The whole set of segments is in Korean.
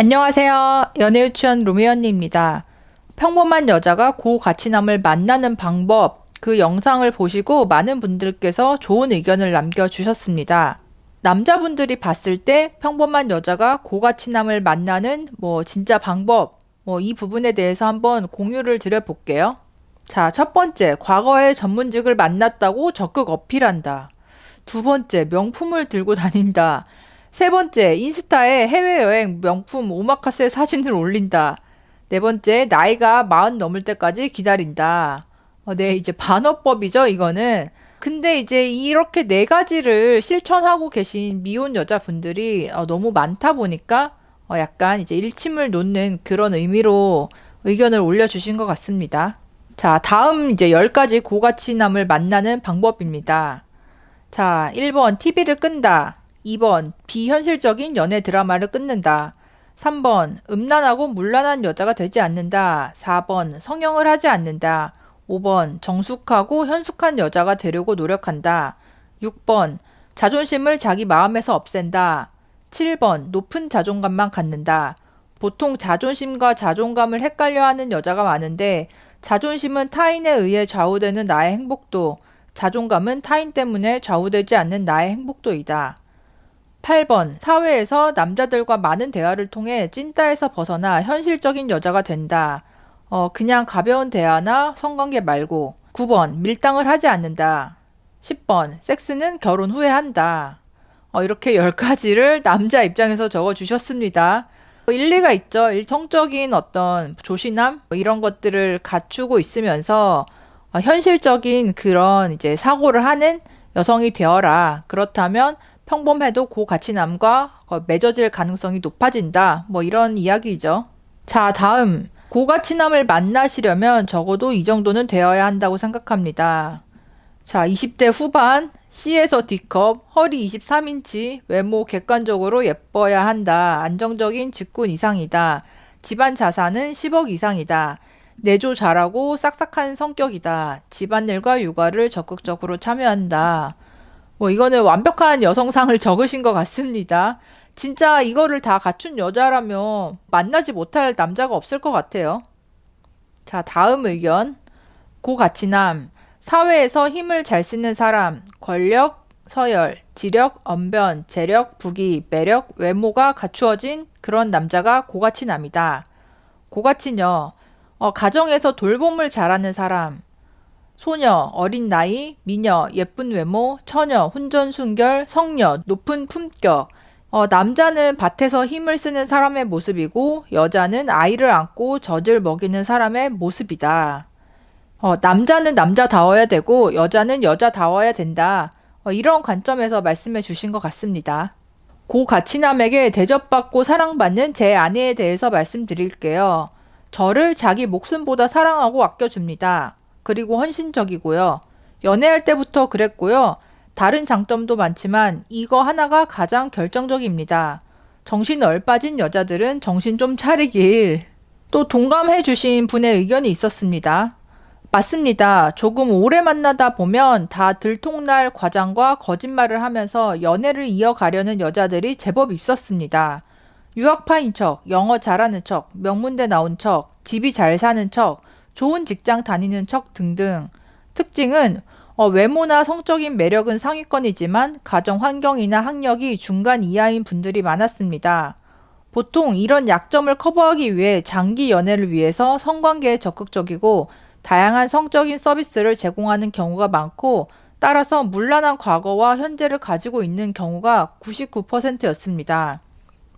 안녕하세요. 연애유치원 로미 언니입니다. 평범한 여자가 고가치남을 만나는 방법, 그 영상을 보시고 많은 분들께서 좋은 의견을 남겨주셨습니다. 남자분들이 봤을 때 평범한 여자가 고가치남을 만나는 진짜 방법, 이 부분에 대해서 한번 공유를 드려볼게요. 자, 첫 번째, 과거에 전문직을 만났다고 적극 어필한다. 두 번째, 명품을 들고 다닌다. 세 번째, 인스타에 해외여행 명품 오마카세 사진을 올린다. 네 번째, 나이가 40 넘을 때까지 기다린다. 네, 이제 반어법이죠, 이거는. 근데 이제 이렇게 네 가지를 실천하고 계신 미혼 여자분들이 너무 많다 보니까 약간 이제 일침을 놓는 그런 의미로 의견을 올려주신 것 같습니다. 자, 다음 이제 10가지 고가치남을 만나는 방법입니다. 자, 1번 TV를 끈다. 2번 비현실적인 연애 드라마를 끊는다. 3번 음란하고 문란한 여자가 되지 않는다. 4번 성형을 하지 않는다. 5번 정숙하고 현숙한 여자가 되려고 노력한다. 6번 자존심을 자기 마음에서 없앤다. 7번 높은 자존감만 갖는다. 보통 자존심과 자존감을 헷갈려하는 여자가 많은데 자존심은 타인에 의해 좌우되는 나의 행복도, 자존감은 타인 때문에 좌우되지 않는 나의 행복도이다. 8번 사회에서 남자들과 많은 대화를 통해 찐따에서 벗어나 현실적인 여자가 된다. 그냥 가벼운 대화나 성관계 말고. 9번 밀당을 하지 않는다. 10번 섹스는 결혼 후에 한다. 이렇게 10가지를 남자 입장에서 적어주셨습니다. 일리가 있죠. 성적인 어떤 조신함 이런 것들을 갖추고 있으면서 현실적인 그런 이제 사고를 하는 여성이 되어라. 그렇다면 평범해도 고가치남과 맺어질 가능성이 높아진다. 이런 이야기죠. 자, 다음. 고가치남을 만나시려면 적어도 이 정도는 되어야 한다고 생각합니다. 자, 20대 후반, C에서 D컵, 허리 23인치, 외모 객관적으로 예뻐야 한다. 안정적인 직군 이상이다. 집안 자산은 10억 이상이다. 내조 잘하고 싹싹한 성격이다. 집안일과 육아를 적극적으로 참여한다. 이거는 완벽한 여성상을 적으신 것 같습니다. 진짜 이거를 다 갖춘 여자라면 만나지 못할 남자가 없을 것 같아요. 자, 다음 의견. 고가치남. 사회에서 힘을 잘 쓰는 사람, 권력, 서열, 지력, 언변, 재력, 부귀, 매력, 외모가 갖추어진 그런 남자가 고가치남이다. 고가치녀. 가정에서 돌봄을 잘하는 사람. 소녀, 어린 나이, 미녀, 예쁜 외모, 처녀, 훈전순결, 성녀, 높은 품격. 남자는 밭에서 힘을 쓰는 사람의 모습이고 여자는 아이를 안고 젖을 먹이는 사람의 모습이다. 남자는 남자다워야 되고 여자는 여자다워야 된다. 이런 관점에서 말씀해 주신 것 같습니다. 고가치남에게 대접받고 사랑받는 제 아내에 대해서 말씀드릴게요. 저를 자기 목숨보다 사랑하고 아껴줍니다. 그리고 헌신적이고요. 연애할 때부터 그랬고요. 다른 장점도 많지만 이거 하나가 가장 결정적입니다. 정신 얼빠진 여자들은 정신 좀 차리길. 또 동감해 주신 분의 의견이 있었습니다. 맞습니다. 조금 오래 만나다 보면 다 들통날 과장과 거짓말을 하면서 연애를 이어가려는 여자들이 제법 있었습니다. 유학파인 척, 영어 잘하는 척, 명문대 나온 척, 집이 잘 사는 척, 좋은 직장 다니는 척 등등. 특징은 외모나 성적인 매력은 상위권이지만 가정 환경이나 학력이 중간 이하인 분들이 많았습니다. 보통 이런 약점을 커버하기 위해 장기 연애를 위해서 성관계에 적극적이고 다양한 성적인 서비스를 제공하는 경우가 많고 따라서 문란한 과거와 현재를 가지고 있는 경우가 99%였습니다.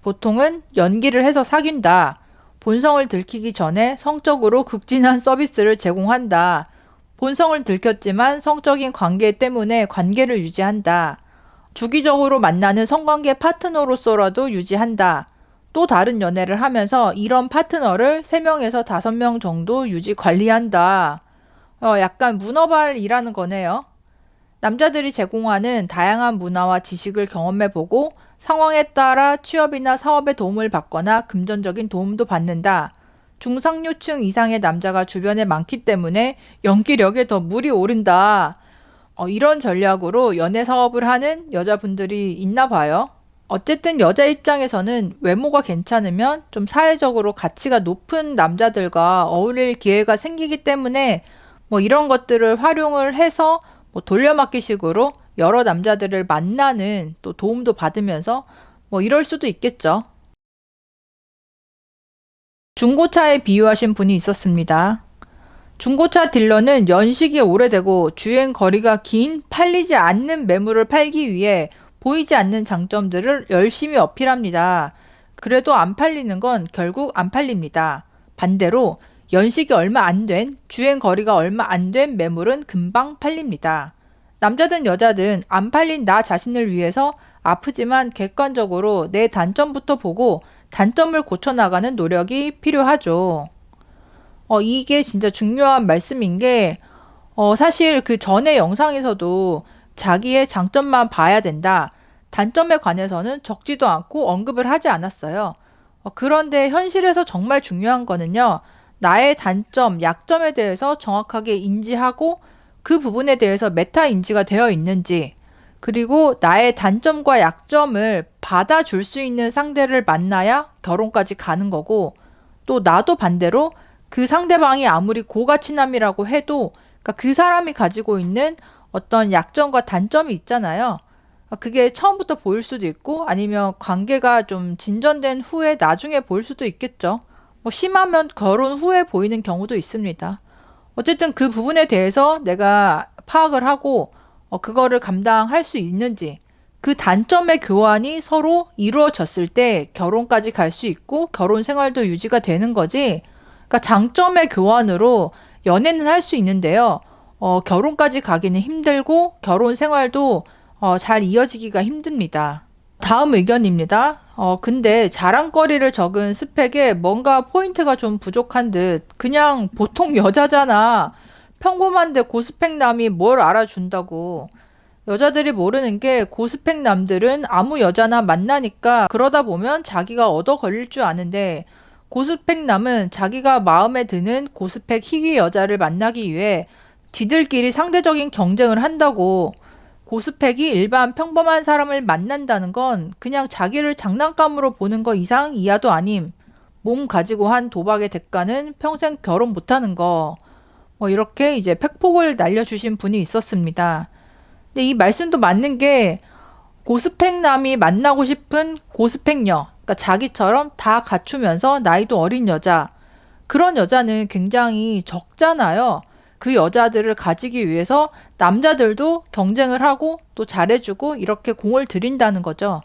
보통은 연기를 해서 사귄다. 본성을 들키기 전에 성적으로 극진한 서비스를 제공한다. 본성을 들켰지만 성적인 관계 때문에 관계를 유지한다. 주기적으로 만나는 성관계 파트너로서라도 유지한다. 또 다른 연애를 하면서 이런 파트너를 3명에서 5명 정도 유지 관리한다. 약간 문어발이라는 거네요. 남자들이 제공하는 다양한 문화와 지식을 경험해보고 상황에 따라 취업이나 사업에 도움을 받거나 금전적인 도움도 받는다. 중상류층 이상의 남자가 주변에 많기 때문에 연기력에 더 물이 오른다. 이런 전략으로 연애 사업을 하는 여자분들이 있나 봐요. 어쨌든 여자 입장에서는 외모가 괜찮으면 좀 사회적으로 가치가 높은 남자들과 어울릴 기회가 생기기 때문에 뭐 이런 것들을 활용을 해서 뭐 돌려막기식으로 여러 남자들을 만나는 또 도움도 받으면서 뭐 이럴 수도 있겠죠. 중고차에 비유하신 분이 있었습니다. 중고차 딜러는 연식이 오래되고 주행 거리가 긴 팔리지 않는 매물을 팔기 위해 보이지 않는 장점들을 열심히 어필합니다. 그래도 안 팔리는 건 결국 안 팔립니다. 반대로 연식이 얼마 안 된, 주행 거리가 얼마 안 된 매물은 금방 팔립니다. 남자든 여자든 안 팔린 나 자신을 위해서 아프지만 객관적으로 내 단점부터 보고 단점을 고쳐나가는 노력이 필요하죠. 이게 진짜 중요한 말씀인 게, 사실 그 전에 영상에서도 자기의 장점만 봐야 된다. 단점에 관해서는 적지도 않고 언급을 하지 않았어요. 그런데 현실에서 정말 중요한 거는요, 나의 단점, 약점에 대해서 정확하게 인지하고 그 부분에 대해서 메타 인지가 되어 있는지, 그리고 나의 단점과 약점을 받아줄 수 있는 상대를 만나야 결혼까지 가는 거고, 또 나도 반대로 그 상대방이 아무리 고가치남이라고 해도 그러니까 그 사람이 가지고 있는 어떤 약점과 단점이 있잖아요. 그게 처음부터 보일 수도 있고 아니면 관계가 좀 진전된 후에 나중에 보일 수도 있겠죠. 뭐 심하면 결혼 후에 보이는 경우도 있습니다. 어쨌든 그 부분에 대해서 내가 파악을 하고 그거를 감당할 수 있는지 그 단점의 교환이 서로 이루어졌을 때 결혼까지 갈 수 있고 결혼 생활도 유지가 되는 거지. 그러니까 장점의 교환으로 연애는 할 수 있는데요. 결혼까지 가기는 힘들고 결혼 생활도 잘 이어지기가 힘듭니다. 다음 의견입니다. 근데 자랑거리를 적은 스펙에 뭔가 포인트가 좀 부족한 듯 그냥 보통 여자잖아. 평범한데 고스펙 남이 뭘 알아준다고. 여자들이 모르는 게 고스펙 남들은 아무 여자나 만나니까 그러다 보면 자기가 얻어 걸릴 줄 아는데 고스펙 남은 자기가 마음에 드는 고스펙 희귀 여자를 만나기 위해 지들끼리 상대적인 경쟁을 한다고. 고스펙이 일반 평범한 사람을 만난다는 건 그냥 자기를 장난감으로 보는 거 이상 이하도 아님. 몸 가지고 한 도박의 대가는 평생 결혼 못하는 거. 뭐 이렇게 이제 팩폭을 날려주신 분이 있었습니다. 근데 이 말씀도 맞는 게 고스펙남이 만나고 싶은 고스펙녀, 그러니까 자기처럼 다 갖추면서 나이도 어린 여자, 그런 여자는 굉장히 적잖아요. 그 여자들을 가지기 위해서 남자들도 경쟁을 하고 또 잘해주고 이렇게 공을 들인다는 거죠.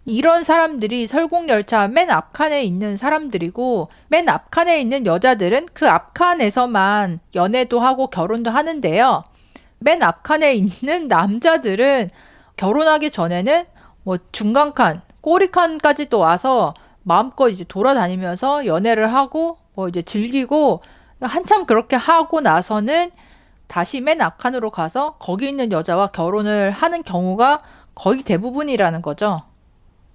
이런 사람들이 설국열차 맨 앞칸에 있는 사람들이고 맨 앞칸에 있는 여자들은 그 앞칸에서만 연애도 하고 결혼도 하는데요. 맨 앞칸에 있는 남자들은 결혼하기 전에는 뭐 중간칸, 꼬리칸까지도 와서 마음껏 이제 돌아다니면서 연애를 하고 뭐 이제 즐기고 한참 그렇게 하고 나서는 다시 맨 앞칸으로 가서 거기 있는 여자와 결혼을 하는 경우가 거의 대부분이라는 거죠.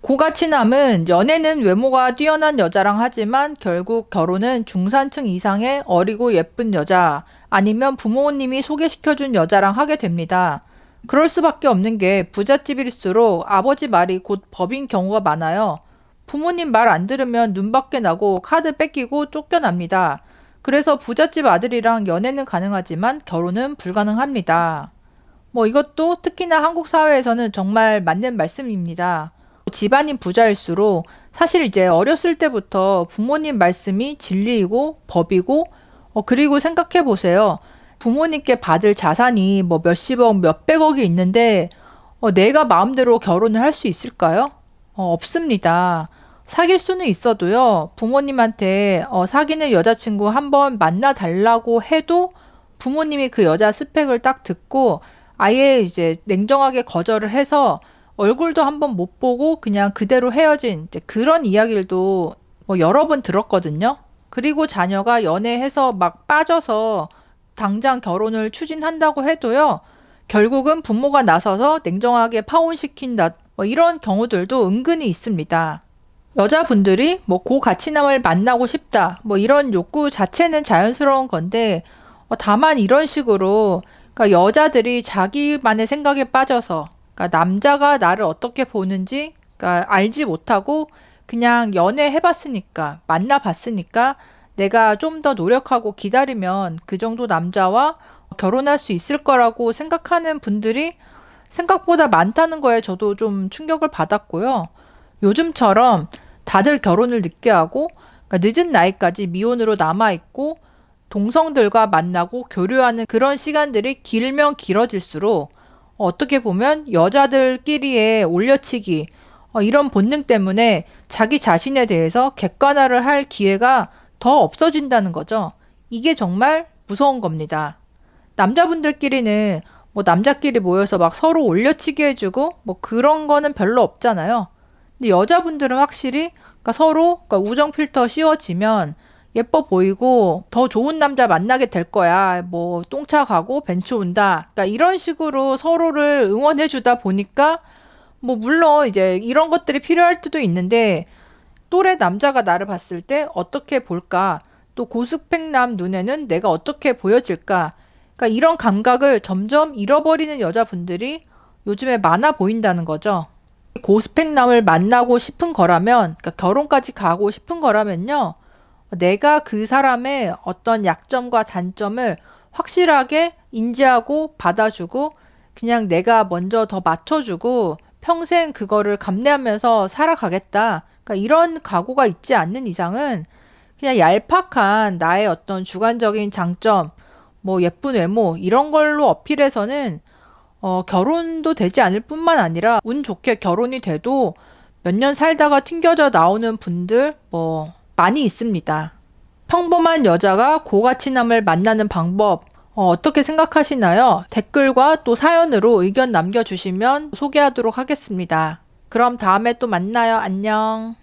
고가치남은 연애는 외모가 뛰어난 여자랑 하지만 결국 결혼은 중산층 이상의 어리고 예쁜 여자 아니면 부모님이 소개시켜준 여자랑 하게 됩니다. 그럴 수밖에 없는 게 부잣집일수록 아버지 말이 곧 법인 경우가 많아요. 부모님 말 안 들으면 눈밖에 나고 카드 뺏기고 쫓겨납니다. 그래서 부잣집 아들이랑 연애는 가능하지만 결혼은 불가능합니다. 뭐 이것도 특히나 한국 사회에서는 정말 맞는 말씀입니다. 집안이 부자일수록 사실 이제 어렸을 때부터 부모님 말씀이 진리이고 법이고 그리고 생각해 보세요. 부모님께 받을 자산이 뭐 몇십억, 몇백억이 있는데 내가 마음대로 결혼을 할 수 있을까요? 없습니다. 사귈 수는 있어도요. 부모님한테 사귀는 여자친구 한번 만나달라고 해도 부모님이 그 여자 스펙을 딱 듣고 아예 이제 냉정하게 거절을 해서 얼굴도 한번 못 보고 그냥 그대로 헤어진 이제 그런 이야기들도 뭐 여러 번 들었거든요. 그리고 자녀가 연애해서 막 빠져서 당장 결혼을 추진한다고 해도요. 결국은 부모가 나서서 냉정하게 파혼시킨다. 뭐 이런 경우들도 은근히 있습니다. 여자분들이 뭐 고가치남을 만나고 싶다. 뭐 이런 욕구 자체는 자연스러운 건데 다만 이런 식으로 그러니까 여자들이 자기만의 생각에 빠져서 그러니까 남자가 나를 어떻게 보는지 그러니까 알지 못하고 그냥 연애해봤으니까, 만나봤으니까 내가 좀 더 노력하고 기다리면 그 정도 남자와 결혼할 수 있을 거라고 생각하는 분들이 생각보다 많다는 거에 저도 좀 충격을 받았고요. 요즘처럼 다들 결혼을 늦게 하고 그러니까 늦은 나이까지 미혼으로 남아있고 동성들과 만나고 교류하는 그런 시간들이 길면 길어질수록 어떻게 보면 여자들끼리의 올려치기 이런 본능 때문에 자기 자신에 대해서 객관화를 할 기회가 더 없어진다는 거죠. 이게 정말 무서운 겁니다. 남자분들끼리는 뭐 남자끼리 모여서 막 서로 올려치기 해주고 뭐 그런 거는 별로 없잖아요. 근데 여자분들은 확실히 그러니까 서로 그러니까 우정 필터 씌워지면 예뻐 보이고 더 좋은 남자 만나게 될 거야. 뭐 똥차 가고 벤츠 온다. 그러니까 이런 식으로 서로를 응원해 주다 보니까 뭐 물론 이제 이런 것들이 필요할 때도 있는데 또래 남자가 나를 봤을 때 어떻게 볼까? 또 고스펙남 눈에는 내가 어떻게 보여질까? 그러니까 이런 감각을 점점 잃어버리는 여자분들이 요즘에 많아 보인다는 거죠. 고스펙남을 만나고 싶은 거라면, 그러니까 결혼까지 가고 싶은 거라면요. 내가 그 사람의 어떤 약점과 단점을 확실하게 인지하고 받아주고 그냥 내가 먼저 더 맞춰주고 평생 그거를 감내하면서 살아가겠다. 그러니까 이런 각오가 있지 않는 이상은 그냥 얄팍한 나의 어떤 주관적인 장점, 뭐 예쁜 외모 이런 걸로 어필해서는 결혼도 되지 않을 뿐만 아니라 운 좋게 결혼이 돼도 몇 년 살다가 튕겨져 나오는 분들 뭐 많이 있습니다. 평범한 여자가 고가치남을 만나는 방법 어떻게 생각하시나요? 댓글과 또 사연으로 의견 남겨주시면 소개하도록 하겠습니다. 그럼 다음에 또 만나요. 안녕.